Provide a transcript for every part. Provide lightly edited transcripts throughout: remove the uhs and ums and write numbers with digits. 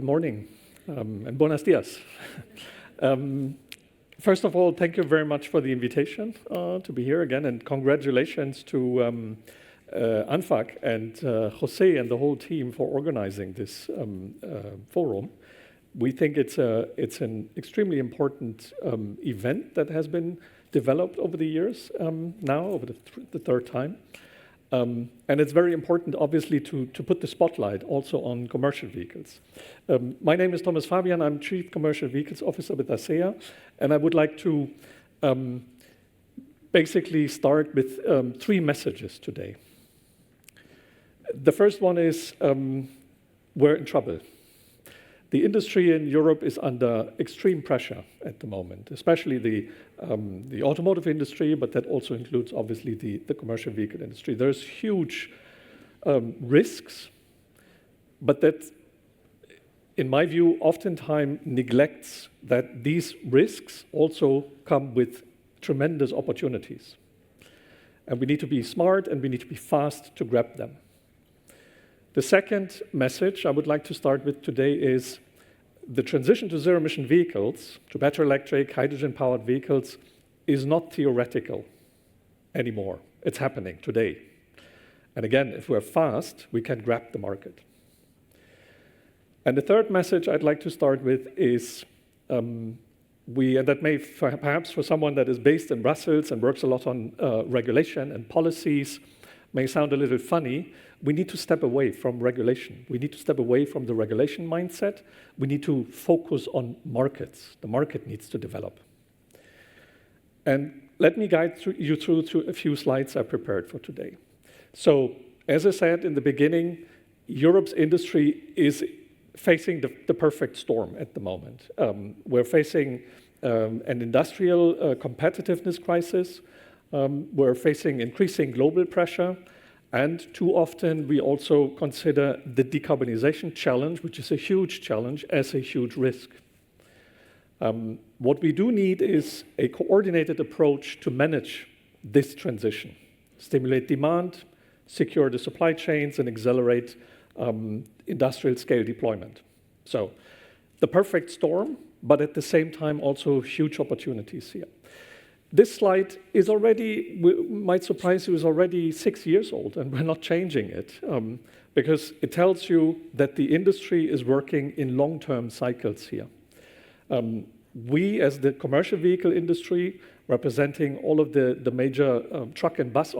Good morning and buenos dias. First of all, thank you very much for the invitation to be here again, and congratulations to ANFAC and Jose and the whole team for organizing this forum. We think it's an extremely important event that has been developed over the years now, over the third time. And it's very important, obviously, to put the spotlight also on commercial vehicles. My name is Thomas Fabian. I'm Chief Commercial Vehicles Officer with ACEA, and I would like to basically start with three messages today. The first one is we're in trouble. The industry in Europe is under extreme pressure at the moment, especially the automotive industry, but that also includes, obviously, the commercial vehicle industry. There's huge risks, but that, in my view, oftentimes neglects that these risks also come with tremendous opportunities. And we need to be smart and we need to be fast to grab them. The second message I would like to start with today is the transition to zero-emission vehicles, to battery electric, hydrogen-powered vehicles, is not theoretical anymore. It's happening today. And again, if we're fast, we can grab the market. And the third message I'd like to start with is, and that may perhaps for someone that is based in Brussels and works a lot on regulation and policies, may sound a little funny. We need to step away from regulation. We need to step away from the regulation mindset. We need to focus on markets. The market needs to develop. And let me guide you through a few slides I prepared for today. So, as I said in the beginning, Europe's industry is facing the perfect storm at the moment. We're facing an industrial competitiveness crisis. We're facing increasing global pressure, and too often we also consider the decarbonization challenge, which is a huge challenge, as a huge risk. What we do need is a coordinated approach to manage this transition, stimulate demand, secure the supply chains, and accelerate industrial scale deployment. So, the perfect storm, but at the same time also huge opportunities here. This slide is already, might surprise you, is already 6 years old, and we're not changing it because it tells you that the industry is working in long-term cycles here. We, as the commercial vehicle industry, representing all of the major truck and bus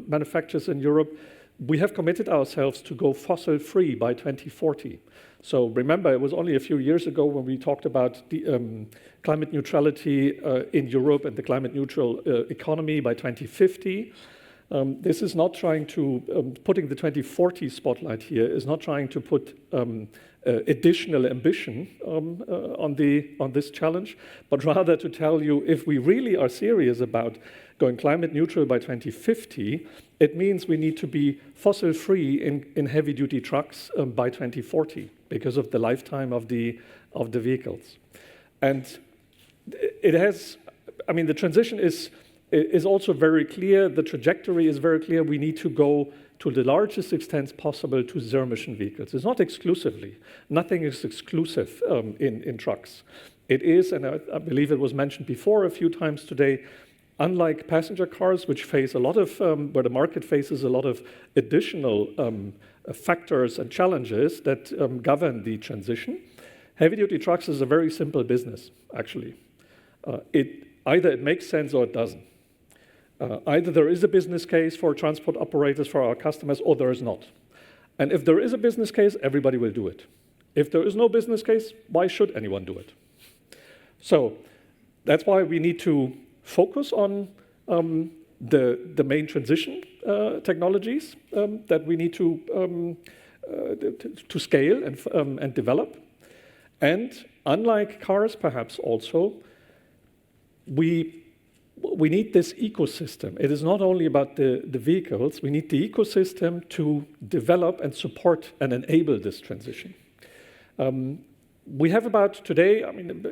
manufacturers in Europe, we have committed ourselves to go fossil-free by 2040. So remember, it was only a few years ago when we talked about the climate neutrality in Europe and the climate neutral economy by 2050. This is not trying to, putting the 2040 spotlight here, is not trying to put additional ambition on this challenge, but rather to tell you if we really are serious about going climate neutral by 2050, it means we need to be fossil-free in heavy-duty trucks by 2040 because of the lifetime of the vehicles. And it has, I mean, the transition is also very clear. The trajectory is very clear. We need to go to the largest extent possible to zero-emission vehicles. It's not exclusively. Nothing is exclusive in trucks. It is, and I believe it was mentioned before a few times today, unlike passenger cars, which face a lot of, where the market faces a lot of additional factors and challenges that govern the transition, heavy-duty trucks is a very simple business, actually. Either it makes sense or it doesn't. Either there is a business case for transport operators, for our customers, or there is not. And if there is a business case, everybody will do it. If there is no business case, why should anyone do it? So that's why we need to focus on the main transition technologies that we need to scale and develop. And unlike cars, perhaps also, we need this ecosystem. It is not only about the vehicles. We need the ecosystem to develop and support and enable this transition. We have about today, I mean,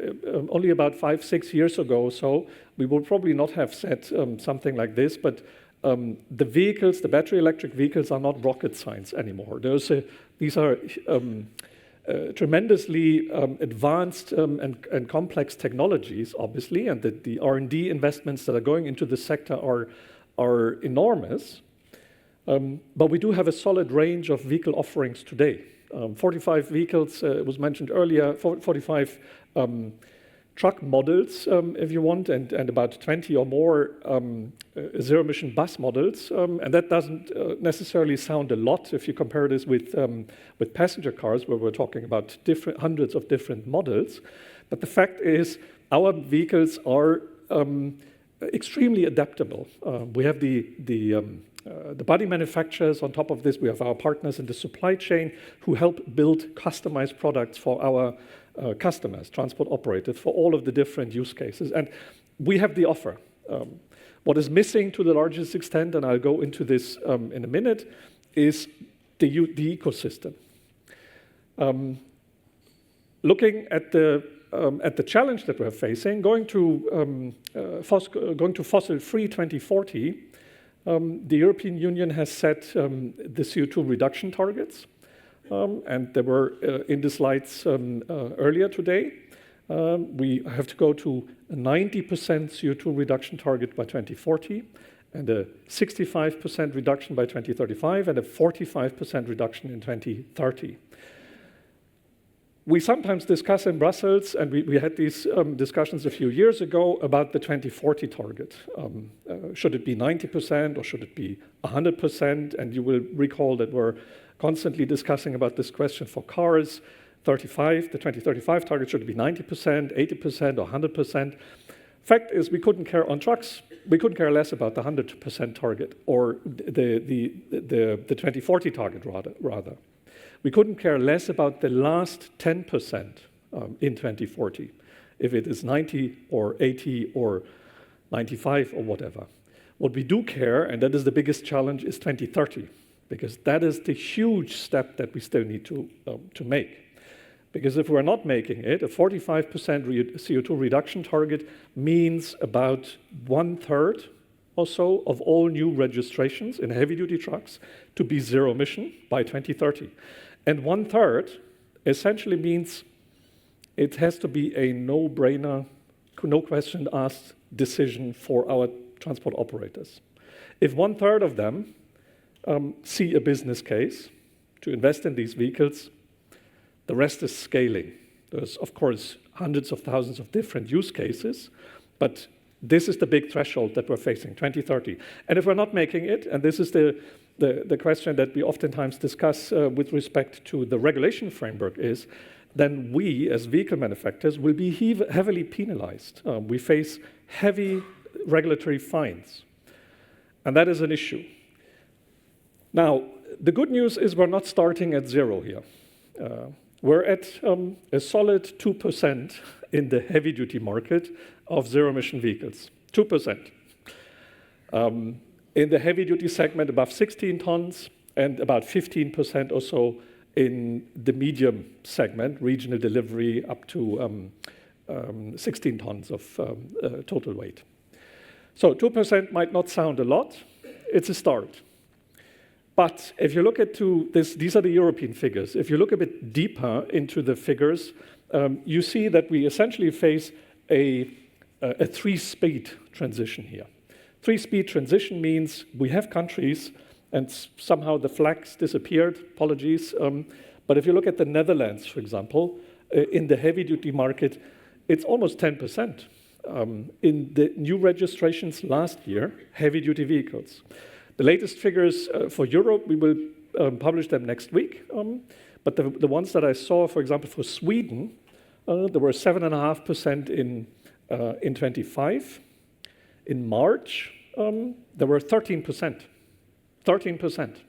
only about 5-6 years ago or so, we would probably not have said something like this, but the vehicles, the battery electric vehicles are not rocket science anymore. These are tremendously advanced and complex technologies, obviously, and that the R&D investments that are going into the sector are enormous. But we do have a solid range of vehicle offerings today. 45 vehicles, was mentioned earlier, 45 truck models, if you want, and about 20 or more zero-emission bus models. And that doesn't necessarily sound a lot if you compare this with passenger cars, where we're talking about hundreds of different models. But the fact is, our vehicles are extremely adaptable. We have the body manufacturers. On top of this, we have our partners in the supply chain who help build customized products for our customers, transport operators, for all of the different use cases. And we have the offer. What is missing to the largest extent, and I'll go into this in a minute, is the ecosystem. Looking at the challenge that we're facing, going to fossil-free 2040, the European Union has set the CO2 reduction targets. And they were in the slides earlier today. We have to go to a 90% CO2 reduction target by 2040, and a 65% reduction by 2035, and a 45% reduction in 2030. We sometimes discuss in Brussels, and we had these discussions a few years ago about the 2040 target. Should it be 90% or should it be 100%? And you will recall that we're constantly discussing about this question for cars. The 2035 target should be 90%, 80%, or 100%. Fact is, we couldn't care on trucks. We couldn't care less about the 100% target, or the 2040 target rather. We couldn't care less about the last 10% in 2040, if it is 90 or 80 or 95 or whatever. What we do care, and that is the biggest challenge, is 2030, because that is the huge step that we still need to make. Because if we're not making it, a 45% CO2 reduction target means about 1/3 or so of all new registrations in heavy-duty trucks to be zero emission by 2030. And 1/3 essentially means it has to be a no-brainer, no question asked decision for our transport operators. If 1/3 of them see a business case to invest in these vehicles, the rest is scaling. There's, of course, hundreds of thousands of different use cases, but this is the big threshold that we're facing, 2030. And if we're not making it, and this is the question that we oftentimes discuss with respect to the regulation framework is, then we, as vehicle manufacturers, will be heavily penalized. We face heavy regulatory fines, and that is an issue. Now, the good news is we're not starting at zero here. We're at a solid 2% in the heavy-duty market of zero-emission vehicles, 2%. In the heavy-duty segment, above 16 tons, and about 15% or so in the medium segment, regional delivery, up to 16 tons of total weight. So 2% might not sound a lot. It's a start. But if you look at these are the European figures. If you look a bit deeper into the figures, you see that we essentially face a 3-speed transition here. 3-speed transition means we have countries, and somehow the flags disappeared, apologies. But if you look at the Netherlands, for example, in the heavy-duty market, it's almost 10% in the new registrations last year, heavy-duty vehicles. The latest figures for Europe, we will publish them next week. But the ones that I saw, for example, for Sweden, there were 7.5% in 25. In March, there were 13%. 13%.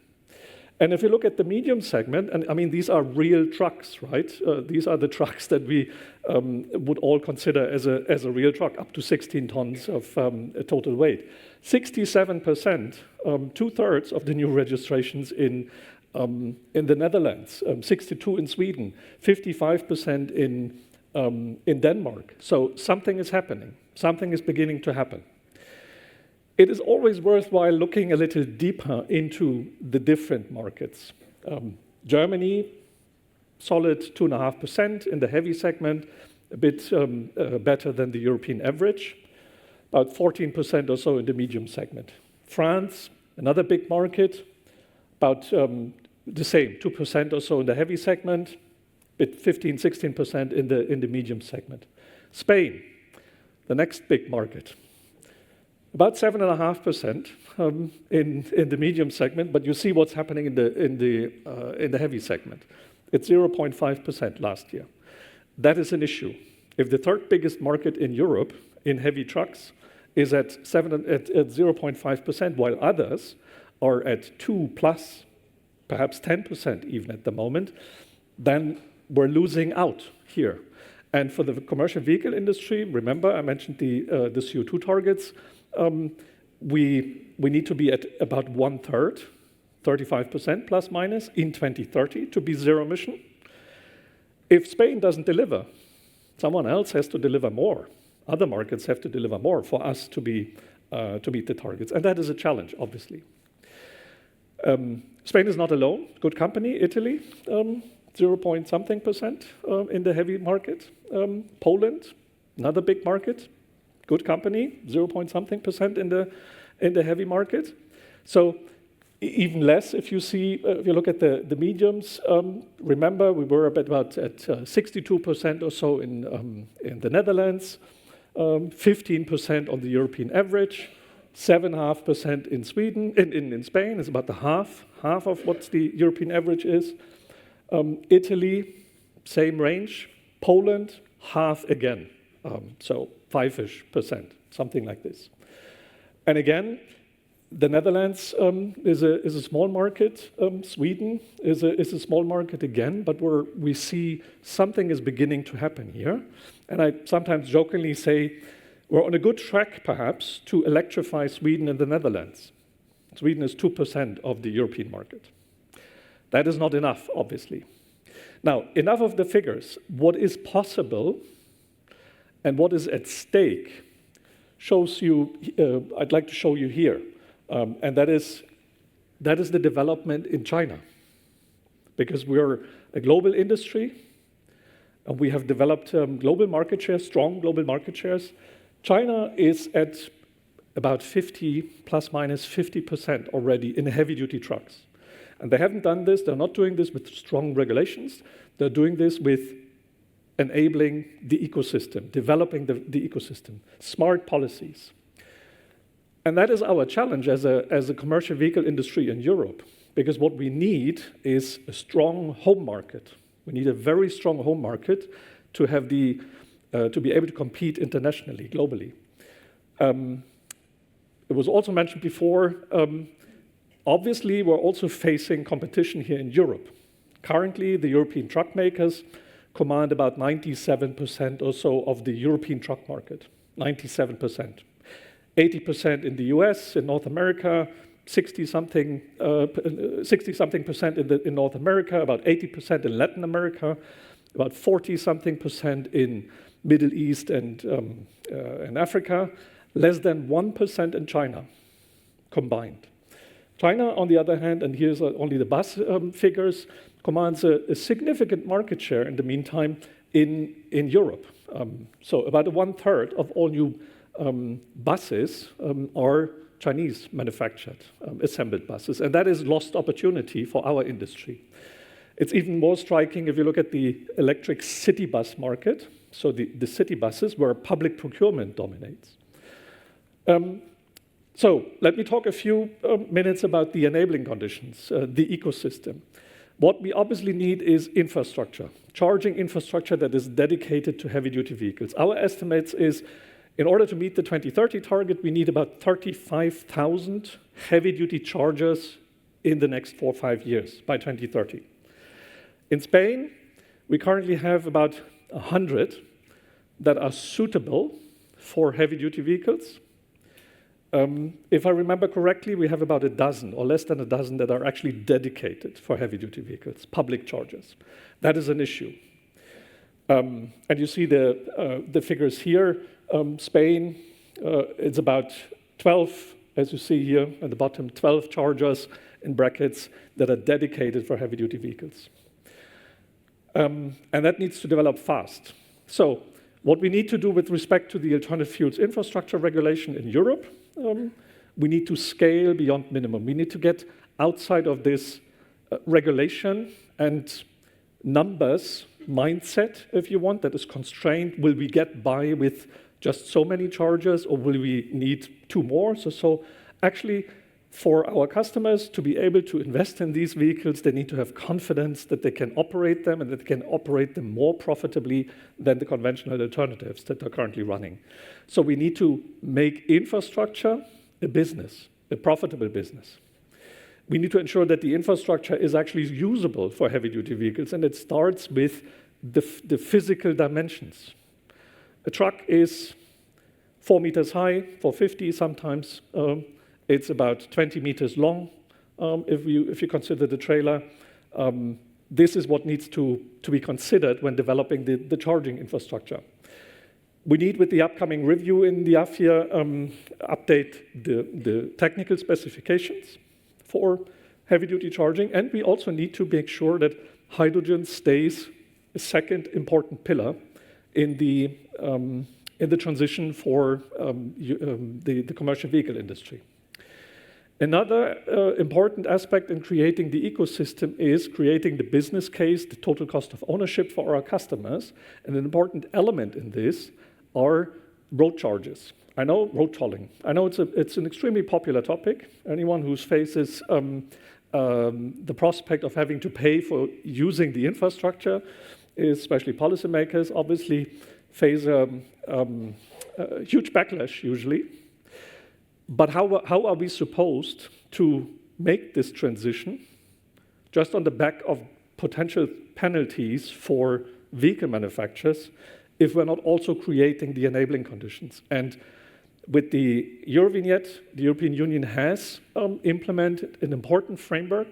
And if you look at the medium segment, and I mean, these are real trucks, right? These are the trucks that we would all consider as a real truck, up to 16 tons of total weight. 67%, 2/3 of the new registrations in the Netherlands, 62% in Sweden, 55% in Denmark. So something is happening. Something is beginning to happen. It is always worthwhile looking a little deeper into the different markets. Germany, solid 2.5% in the heavy segment, a bit better than the European average, about 14% or so in the medium segment. France, another big market, about the same, 2% or so in the heavy segment, bit 15-16% in the medium segment. Spain, the next big market, about 7.5% in the medium segment, but you see what's happening in the heavy segment. It's 0.5% last year. That is an issue. If the third biggest market in Europe in heavy trucks is at 0.5%, while others are at 2 plus, perhaps 10% even at the moment, then we're losing out here. And for the commercial vehicle industry, remember I mentioned the CO2 targets. We need to be at about 1/3, 35% plus minus in 2030 to be zero emission. If Spain doesn't deliver, someone else has to deliver more. Other markets have to deliver more for us to meet the targets, and that is a challenge, obviously. Spain is not alone. Good company. Italy, 0.something% in the heavy market. Poland, another big market. Good company, 0.something% in the heavy market. So even less if you look at the mediums. Remember, we were about at 62% or so in the Netherlands, 15% on the European average, 7.5% in Sweden. In Spain is about the half of what the European average is. Italy, same range. Poland, half again. So 5-ish%, something like this. And again, the Netherlands is a small market. Sweden is a small market again, but we see something is beginning to happen here. And I sometimes jokingly say we're on a good track, perhaps, to electrify Sweden and the Netherlands. Sweden is 2% of the European market. That is not enough, obviously. Now, enough of the figures. What is possible and what is at stake shows you, I'd like to show you here. And that is the development in China. Because we're a global industry, and we have developed global market shares, strong global market shares. China is at about 50, plus minus 50% already in heavy-duty trucks. And they haven't done this, they're not doing this with strong regulations, they're doing this with enabling the ecosystem, developing the ecosystem, smart policies. And that is our challenge as a commercial vehicle industry in Europe, because what we need is a strong home market. We need a very strong home market to have to be able to compete internationally, globally. It was also mentioned before, obviously we're also facing competition here in Europe. Currently, the European truck makers command about 97% or so of the European truck market, 97%. 80% in the US, in North America, 60-something percent in North America, about 80% in Latin America, about 40-something% in Middle East and Africa, less than 1% in China combined. China, on the other hand, and here's only the bus figures, commands a significant market share in the meantime in Europe. So about 1/3 of all new buses are Chinese manufactured, assembled buses, and that is lost opportunity for our industry. It's even more striking if you look at the electric city bus market, so the city buses where public procurement dominates. So let me talk a few minutes about the enabling conditions, the ecosystem. What we obviously need is infrastructure, charging infrastructure that is dedicated to heavy-duty vehicles. Our estimates is, in order to meet the 2030 target, we need about 35,000 heavy-duty chargers in the next 4 or 5 years by 2030. In Spain, we currently have about 100 that are suitable for heavy-duty vehicles. If I remember correctly, we have about a dozen or less than a dozen that are actually dedicated for heavy-duty vehicles, public chargers. That is an issue. And you see the figures here. Spain, it's about 12, as you see here at the bottom, 12 chargers in brackets that are dedicated for heavy-duty vehicles. And that needs to develop fast. So what we need to do with respect to the alternative fuels infrastructure regulation in Europe, we need to scale beyond minimum. We need to get outside of this regulation and numbers mindset, if you want, that is constrained. Will we get by with just so many chargers, or will we need 2 more? So actually, for our customers to be able to invest in these vehicles, they need to have confidence that they can operate them and that they can operate them more profitably than the conventional alternatives that are currently running. So we need to make infrastructure a business, a profitable business. We need to ensure that the infrastructure is actually usable for heavy-duty vehicles, and it starts with the physical dimensions. A truck is 4 meters high, 450 sometimes. It's about 20 meters long, if you consider the trailer. This is what needs to be considered when developing the charging infrastructure. We need, with the upcoming review in the ACEA, update the technical specifications for heavy-duty charging, and we also need to make sure that hydrogen stays a second important pillar in the transition for the commercial vehicle industry. Another important aspect in creating the ecosystem is creating the business case, the total cost of ownership for our customers, and an important element in this are road charges. I know road tolling. I know it's an extremely popular topic. Anyone who faces the prospect of having to pay for using the infrastructure, especially policymakers, obviously face a huge backlash usually. But how are we supposed to make this transition just on the back of potential penalties for vehicle manufacturers if we're not also creating the enabling conditions? And with the Eurovignette, the European Union has implemented an important framework.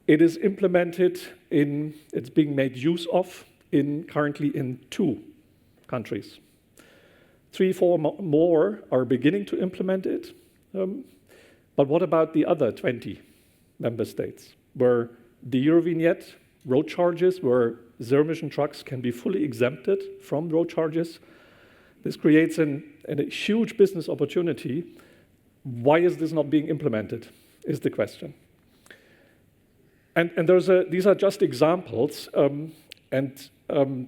It is implemented it's being made use of currently in 2 countries. 3, 4 more are beginning to implement it. But what about the other 20 member states where the Eurovignette road charges, where zero-emission trucks can be fully exempted from road charges? This creates a huge business opportunity. Why is this not being implemented, is the question. And these are just examples, and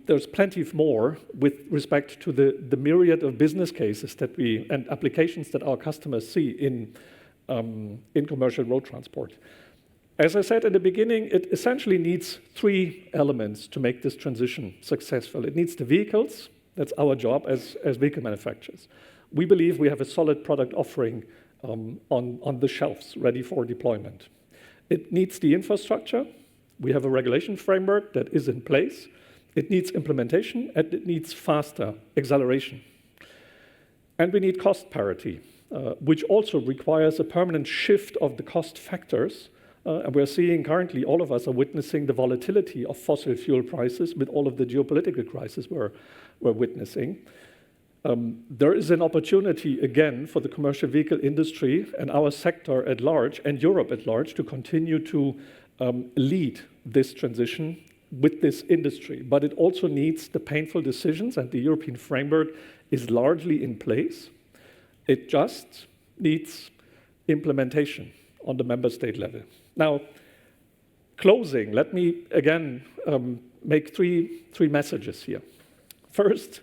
there's plenty more with respect to the myriad of business cases and applications that our customers see in commercial road transport. As I said at the beginning, it essentially needs 3 elements to make this transition successful. It needs the vehicles. That's our job as vehicle manufacturers. We believe we have a solid product offering on the shelves ready for deployment. It needs the infrastructure. We have a regulation framework that is in place. It needs implementation, and it needs faster acceleration. And we need cost parity, which also requires a permanent shift of the cost factors. And we're seeing currently, all of us are witnessing the volatility of fossil fuel prices with all of the geopolitical crisis we're witnessing. There is an opportunity, again, for the commercial vehicle industry and our sector at large, and Europe at large, to continue to lead this transition with this industry. But it also needs the painful decisions, and the European framework is largely in place. It just needs implementation on the member state level. Now, closing, let me again make three messages here. First,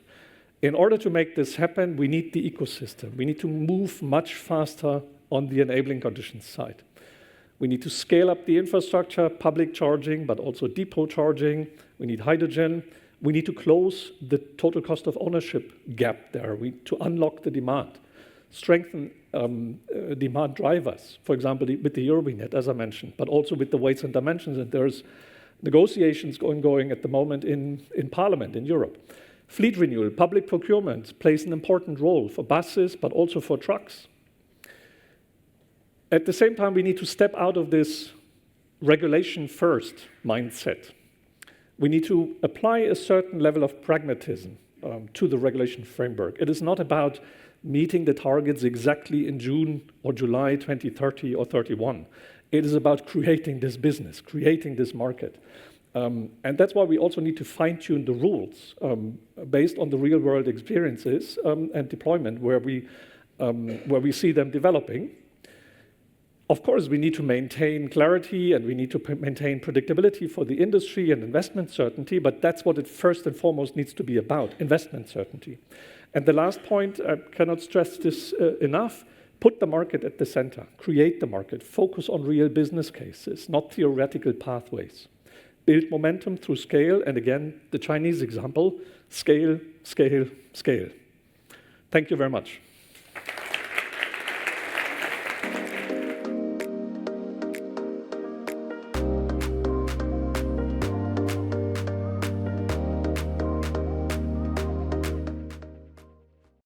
in order to make this happen, we need the ecosystem. We need to move much faster on the enabling conditions side. We need to scale up the infrastructure, public charging, but also depot charging. We need hydrogen. We need to close the total cost of ownership gap there to unlock the demand, strengthen demand drivers, for example, with the Eurovignette, as I mentioned, but also with the weights and dimensions. And there's negotiations going at the moment in Parliament in Europe. Fleet renewal, public procurement plays an important role for buses, but also for trucks. At the same time, we need to step out of this regulation-first mindset. We need to apply a certain level of pragmatism to the regulation framework. It is not about meeting the targets exactly in June or July 2030 or 31. It is about creating this business, creating this market. And that's why we also need to fine-tune the rules based on the real-world experiences and deployment where we see them developing. Of course, we need to maintain clarity and we need to maintain predictability for the industry and investment certainty, but that's what it first and foremost needs to be about, investment certainty. And the last point, I cannot stress this enough, put the market at the center, create the market, focus on real business cases, not theoretical pathways. Build momentum through scale, and again, the Chinese example, scale, scale, scale. Thank you very much.